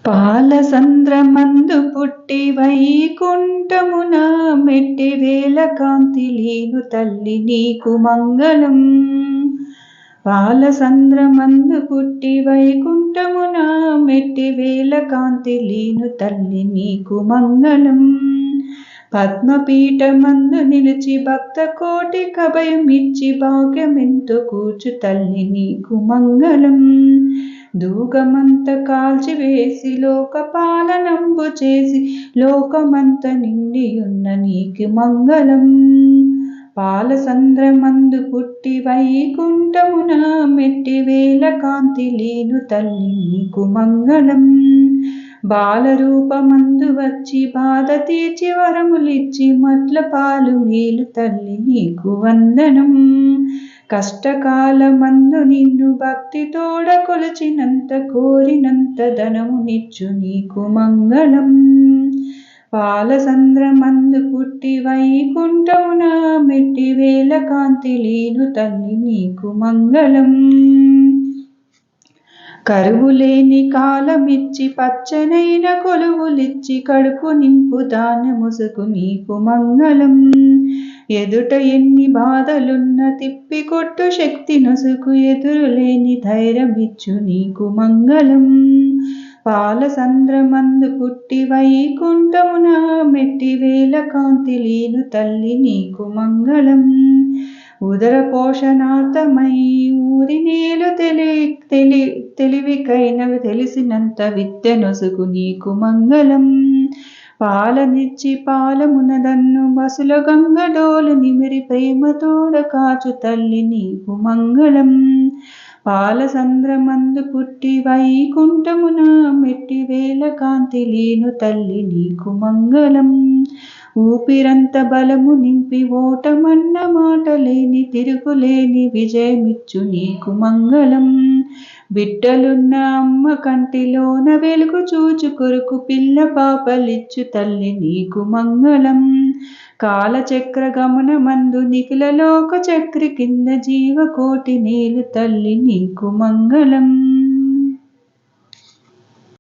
పాలసంద్రమందు పుట్టి వైకుంఠమున మెట్టి వేల కాంతి లీను తల్లి నీకు మంగళం. పాలసంద్రమందు పుట్టి వైకుంఠమున మెట్టి వేల కాంతి లీను తల్లి నీకు మంగళం. పద్మపీఠమందు నిలిచి భక్త కోటి కభయమిచ్చి భాగ్యమెంతో కూర్చు తల్లి నీకు మంగళం. దూగమంత కాల్చివేసి లోకపాలనంబు చేసి లోకమంత నిండియున్న నీకు మంగళం. పాలసంద్రమందు పుట్టి వైకుంఠమున మెట్టి వేల కాంతి లీను తల్లి నీకు మంగళం. బాలరూపమందు వచ్చి బాధ తీర్చి వరములిచ్చి మట్ల పాలు మేలు తల్లి నీకు వందనం. కష్టకాలమందు నిన్ను భక్తి తోడ కొలిచినంత కోరినంత ధనము నిచ్చు నీకు మంగళం. పాలసంద్రమందు పుట్టి వైకుంఠమున మెట్టి వేల కాంతి లీను తల్లి నీకు మంగళం. కరువులేని కాలమిచ్చి పచ్చనైన కొలువులిచ్చి కడుపు నింపు ధాన్యముసుకు నీకు మంగళం. ఎదుట ఎన్ని బాధలున్న తిప్పికొట్టు శక్తి నొసుకు ఎదురులేని ధైర్యమిచ్చు నీకు మంగళం. పాలసంద్రమందు పుట్టి వైకుంఠమున మెట్టి వేల కాంతి లీను తల్లి నీకు మంగళం. ఉదర పోషణార్థమై ఊరి నేలు తెలివికైనవి తెలిసినంత విద్య నొసుకు నీకు మంగళం. పాలనిచ్చి పాలమునదన్ను బసుల గంగడోలు నిమిరి ప్రేమతోడ కాచు తల్లి నీకు మంగళం. పాలసంద్రమందు పుట్టి వైకుంఠమున మెట్టి వేల కాంతి లీను తల్లి నీకు మంగళం. ఊపిరంత బలము నింపి ఓటమన్న మాట లేని తిరుగులేని విజయమిచ్చు నీకు మంగళం. బిడ్డలున్న అమ్మ కంటిలోన వెలుగు చూచు కొరకు పిల్ల పాపలిచ్చు తల్లి నీకు మంగళం. కాలచక్ర గమనమందు నిఖిల లోక చక్రి కింద జీవకోటి నేలు తల్లి నీకు మంగళం.